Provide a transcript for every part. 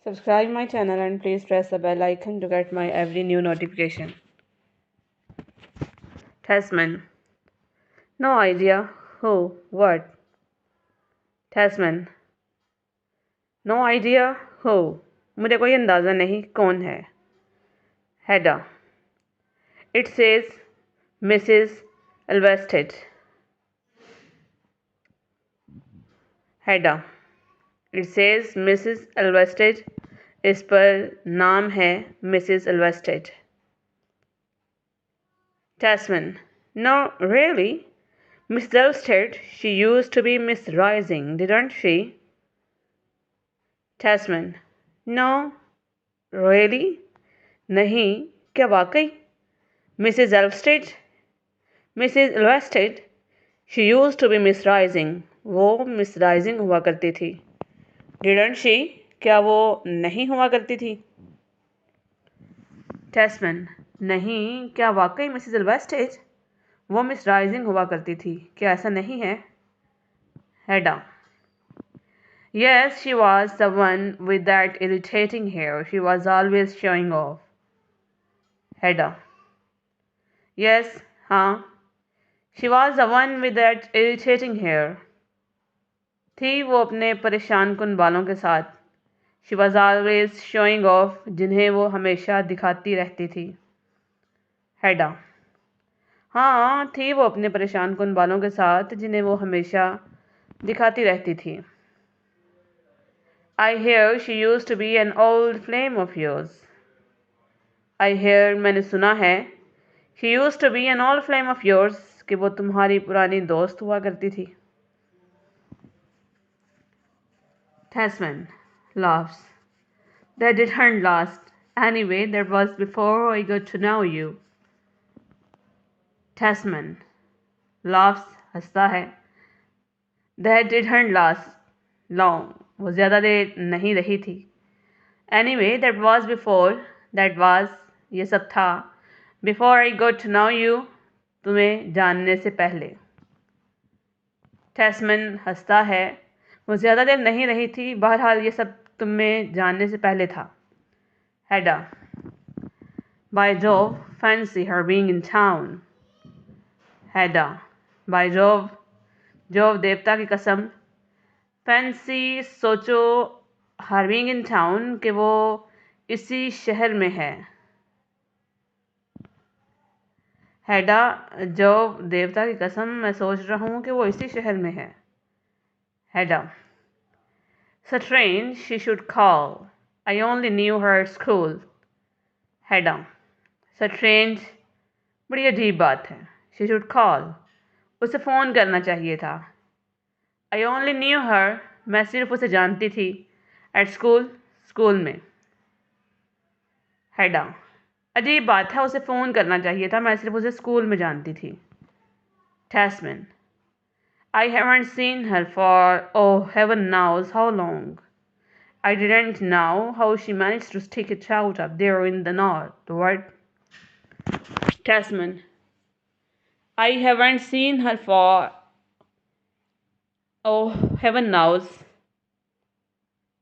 Subscribe my channel and please press the bell icon to get my every new notification. Tasman. No idea. Who? What? Tasman. No idea. Who? मुझे कोई अंदाज़ा नहीं कौन है. Hedda. It says Mrs. Alvested. Hedda. It says Mrs. Alvested. इस पर नाम है Mrs. Alvested. Tasman. No, really? Miss Alvested, she used to be Miss Rising, didn't she? Tasman. No, really? नहीं, क्या वाकई? Mrs. Alvested? Mrs. Alvested, she used to be Miss Rising. वो Miss Rising हुआ करती थी. Didn't she? क्या वो नहीं हुआ करती थी? Tasman. नहीं, क्या वाकई Mrs. Alvested? वो Miss Rising हुआ करती थी. क्या ऐसा नहीं है? Hedda. Yes, she was the one with that irritating hair. She was always showing off. Hedda. Yes, हाँ. She was the one with that irritating hair. थी वो अपने परेशान कुन बालों के साथ. She was always showing off, जिन्हें वो हमेशा दिखाती रहती थी. Hedda. हाँ, थी वो अपने परेशान कुन बालों के साथ, जिन्हें वो हमेशा दिखाती रहती थी. I hear she used to be an old flame of yours. I hear मैंने सुना है. She used to be an old flame of yours कि वो तुम्हारी पुरानी दोस्त हुआ करती थी. Tasman laughs. That didn't last. Anyway, that was before I got to know you. Tasman laughs, हंसता है. That didn't last long. वो ज़्यादा देर नहीं रही थी. Anyway, that was before. That was ये सब था. Before I got to know you. तुम्हें जानने से पहले. Tasman हंसता है. वो ज़्यादा देर नहीं रही थी. बहरहाल ये सब तुम्हें जानने से पहले था. Hedda. By Jove, fancy her being in town. Hedda. By Jove. Jove देवता की कसम. Fancy सोचो her being in town कि वो इसी शहर में है. Hedda. Jove देवता की कसम मैं सोच रहा हूँ कि वो इसी शहर में है. Hedda. Strange she should call. I only knew her at school. Hedda. Strange. बड़ी अजीब बात है. She should call. उसे फ़ोन करना चाहिए था. I only knew her. मैं सिर्फ उसे जानती थी. At school. स्कूल में. Hedda. अजीब बात है. उसे फ़ोन करना चाहिए था. मैं सिर्फ उसे स्कूल में जानती थी. Tasman. I haven't seen her for, oh, heaven knows how long. I didn't know how she managed to stick it out up there in the north. What? Tasman. I haven't seen her for, oh, heaven knows.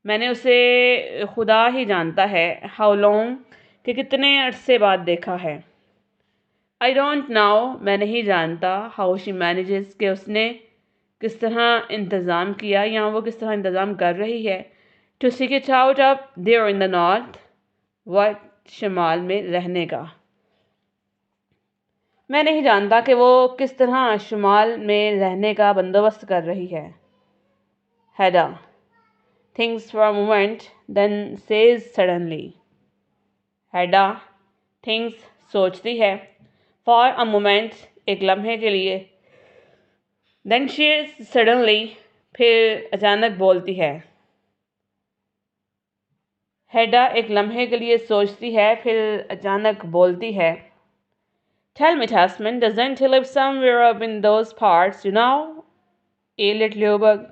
मैंने उसे खुदा ही जानता है. How long? कि कितने अरसे बाद देखा है. I don't know. मैं नहीं जानता. How she manages कि उसने किस तरह इंतज़ाम किया या वो किस तरह इंतज़ाम कर रही है. To stick it out up there in the north. What? शमाल में रहने का. मैं नहीं जानता कि वो किस तरह शुमाल में रहने का बंदोबस्त कर रही है. Hedda. Thinks for a moment, then says suddenly. Hedda. Thinks सोचती है. For a moment, एक लम्हे के लिए. Then she suddenly, फिर अचानक बोलती है. Hedda एक लम्हे के लिए सोचती है, फिर अचानक बोलती है. Tell me, Tasman, doesn't he live somewhere up in those parts, you know? Elliot Leuberg.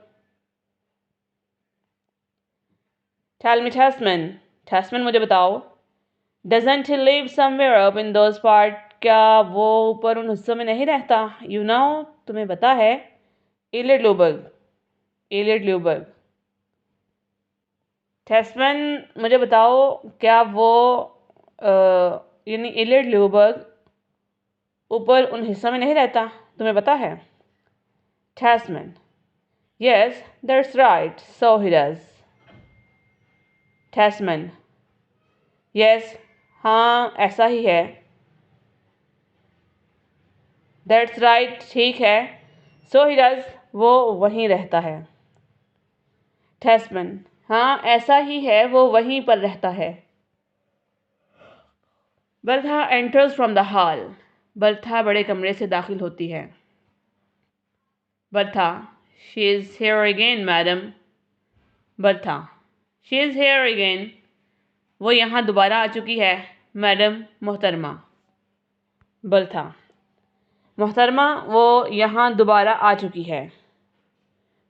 Tell me, Tasman. Tasman मुझे बताओ. Doesn't he live somewhere up in those parts? क्या वो ऊपर उन हिस्सों में नहीं रहता? You know, तुम्हें पता है. Elliot Leuberg. Elliot Leuberg. Tesman, मुझे बताओ क्या वो यानी इलियड ल्यूबर्ग ऊपर उन हिस्सों में नहीं रहता, तुम्हें पता है? Tesman, yes that's right, so he does. Tesman, yes, हाँ ऐसा ही है। दैट्स राइट, ठीक है। सो ही डज, वो वहीं रहता है। टेस्मैन, हाँ ऐसा ही है, वो वहीं पर रहता है। Bertha enters from the hall. Bertha बड़े कमरे से दाखिल होती है। Bertha, she is here again madam. Bertha, she is here again, वो यहाँ दोबारा आ चुकी है मैडम मोहतरमा। बर्था, मोहतरमा वो यहाँ दोबारा आ चुकी है।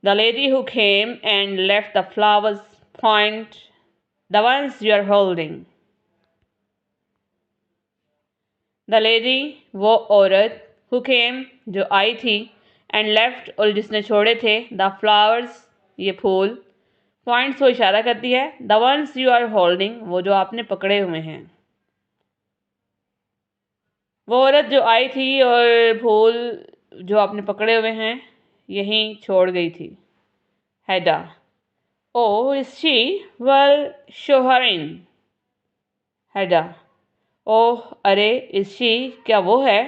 The lady who came and left the flowers point, the ones you are holding. The lady वो औरत, हु केम जो आई थी, एंड लेफ्ट और जिसने छोड़े थे, द फ्लावर्स ये फूल, पॉइंट्स वो इशारा करती है, the ones you are holding वो जो आपने पकड़े हुए हैं। वो औरत जो आई थी और फूल जो आपने पकड़े हुए हैं यहीं छोड़ गई थी। Hedda, oh is she, well show her in. Hedda, oh अरे, इज शी क्या वो है,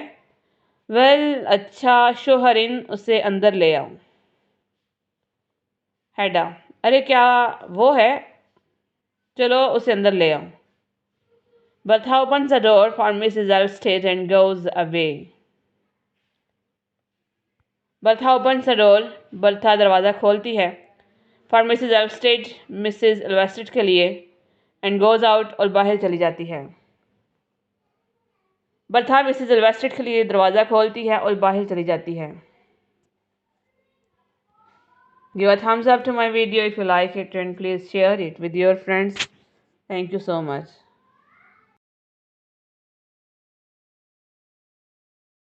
वेल अच्छा, शो हर इन उसे अंदर ले आओ। हैडा, अरे क्या वो है, चलो उसे अंदर ले आओ। Bertha opens the door for Mrs. Elstead and goes away. Bertha opens the door, Bertha दरवाज़ा खोलती है, for Mrs. Elstead, मिसेस एल्वेस्टेड के लिए, and goes out और बाहर चली जाती है। बर्था मिसेस एल्वेस्टेड के लिए दरवाज़ा खोलती है और बाहर चली जाती है। Give a thumbs up to my video if you like it and please share it with your friends. Thank you so much.